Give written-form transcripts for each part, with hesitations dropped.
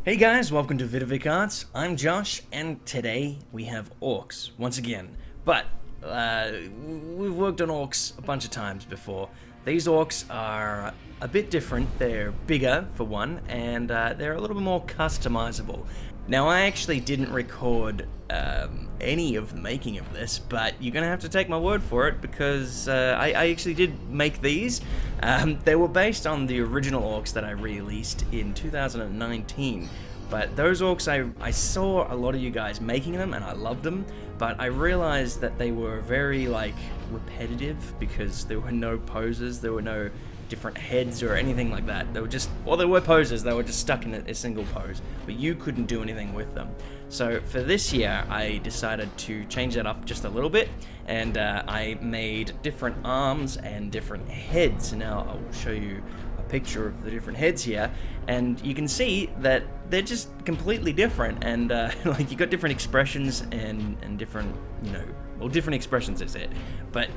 Hey guys, welcome to Vidovic Arts. I'm Josh, and today we have Orks once again. But we've worked on Orks a bunch of times before. These Orks are a bit different. They're bigger for one, and they're a little bit more customizable. Now, I actually didn't record any of the making of this, but you're gonna have to take my word for it because I actually did make these. They were based on the original Orks that I released in 2019. But those Orks, I saw a lot of you guys making them, and I loved them, but I realized that they were very, repetitive because there were no poses, there were no different heads or anything like that. They were just, well, there were poses, they were just stuck in a single pose, but you couldn't do anything with them. So for this year, I decided to change that up just a little bit, and I made different arms and different heads. Now I'll show you a picture of the different heads here, and you can see that they're just completely different, and you got different expressions and different, different expressions is it. But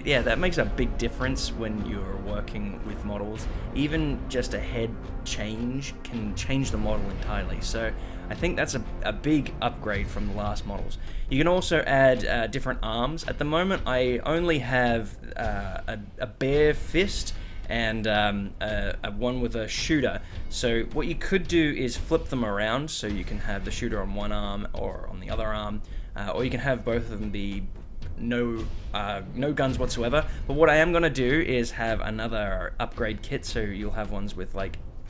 yeah, that makes a big difference when you're working with models. Even just a head change can change the model entirely. So I think that's a big upgrade from the last models. You can also add different arms. At the moment, I only have a bare fist and a one with a shooter. So what you could do is flip them around, so you can have the shooter on one arm or on the other arm, or you can have both of them be no guns whatsoever. But what I am going to do is have another upgrade kit, so you'll have ones with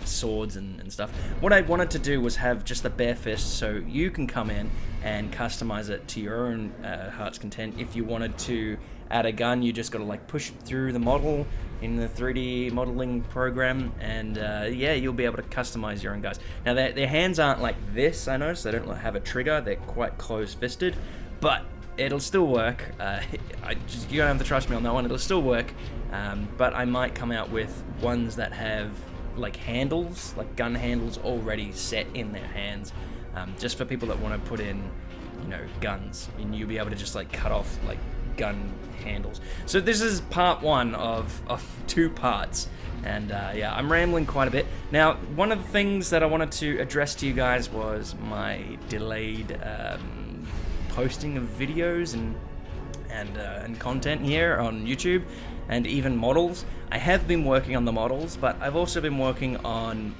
swords and stuff. What I wanted to do was have just the bare fist, so you can come in and customize it to your own heart's content. If you wanted to add a gun, you just got to push it through the model in the 3D modeling program, and yeah, you'll be able to customize your own guys. Now their hands aren't like this, I noticed. They don't have a trigger, they're quite close-fisted, but it'll still work. You don't have to trust me on that one, it'll still work, but I might come out with ones that have handles, gun handles already set in their hands, just for people that want to put in, guns, and you'll be able to just cut off gun handles. So this is part one of two parts, and yeah, I'm rambling quite a bit. Now, one of the things that I wanted to address to you guys was my delayed posting of videos and content here on YouTube, and even models. I have been working on the models, but I've also been working on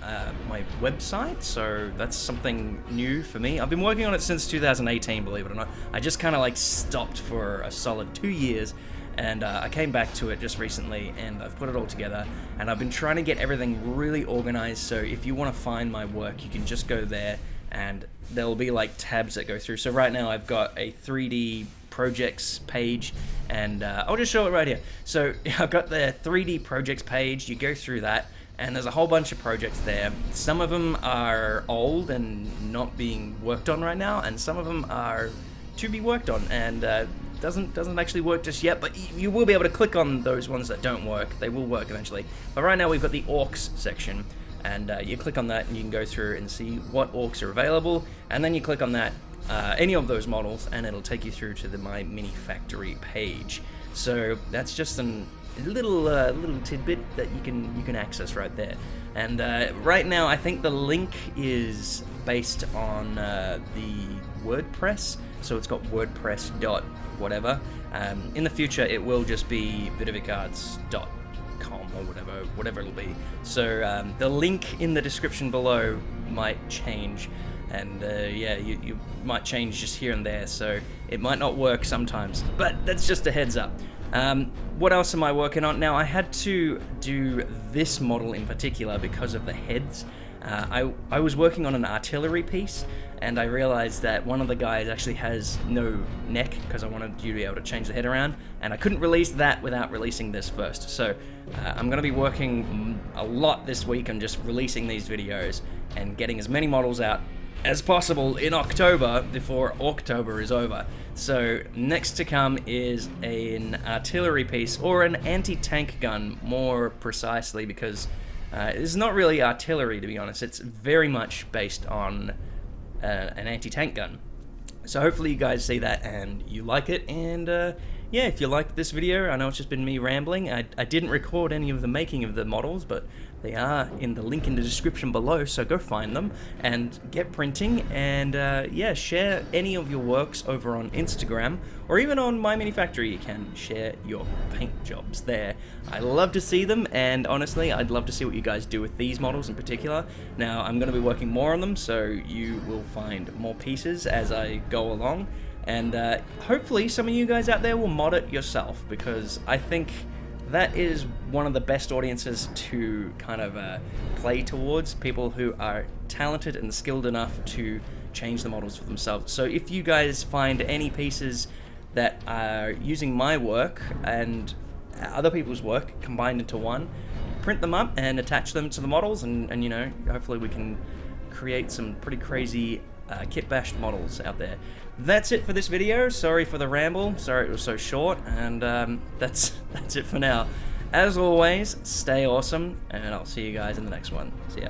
my website, so that's something new for me. I've been working on it since 2018, believe it or not. I just kind of stopped for a solid 2 years, and I came back to it just recently, and I've put it all together, and I've been trying to get everything really organized, so if you want to find my work, you can just go there, and there'll be tabs that go through. So right now I've got a 3D projects page, and I'll just show it right here. So I've got the 3D projects page. You go through that, and there's a whole bunch of projects there. Some of them are old and not being worked on right now, and some of them are to be worked on, and doesn't actually work just yet, but you will be able to click on those ones that don't work. They will work eventually. But right now we've got the Orks section, and you click on that and you can go through and see what Orks are available, and then you click on that, any of those models, and it'll take you through to the My Mini Factory page. So that's just a little tidbit that you can access right there. And right now I think the link is based on the WordPress, so it's got WordPress dot whatever. In the future it will just be vidovicarts.com or whatever it'll be. So the link in the description below might change, and yeah, you might change just here and there, so it might not work sometimes, but that's just a heads up. What else am I working on? Now, I had to do this model in particular because of the heads. I was working on an artillery piece, and I realized that one of the guys actually has no neck, because I wanted you to be able to change the head around, and I couldn't release that without releasing this first. So I'm going to be working a lot this week on just releasing these videos and getting as many models out as possible in October before October is over. So next to come is an artillery piece, or an anti-tank gun more precisely, because it's not really artillery, to be honest. It's very much based on an anti-tank gun. So hopefully you guys see that and you like it, and yeah, if you liked this video, I know it's just been me rambling. I didn't record any of the making of the models, but They are in the link in the description below, so go find them and get printing. And yeah, share any of your works over on Instagram, or even on My Mini Factory. You can share your paint jobs there. I love to see them, and honestly, I'd love to see what you guys do with these models in particular. Now, I'm going to be working more on them, so you will find more pieces as I go along. And hopefully some of you guys out there will mod it yourself, because I think that is one of the best audiences to kind of play towards, people who are talented and skilled enough to change the models for themselves. So if you guys find any pieces that are using my work and other people's work combined into one, print them up and attach them to the models, and you know, hopefully we can create some pretty crazy kit-bashed models out there. That's it for this video. Sorry for the ramble. Sorry it was so short, and that's it for now. As always, stay awesome, and I'll see you guys in the next one. See ya.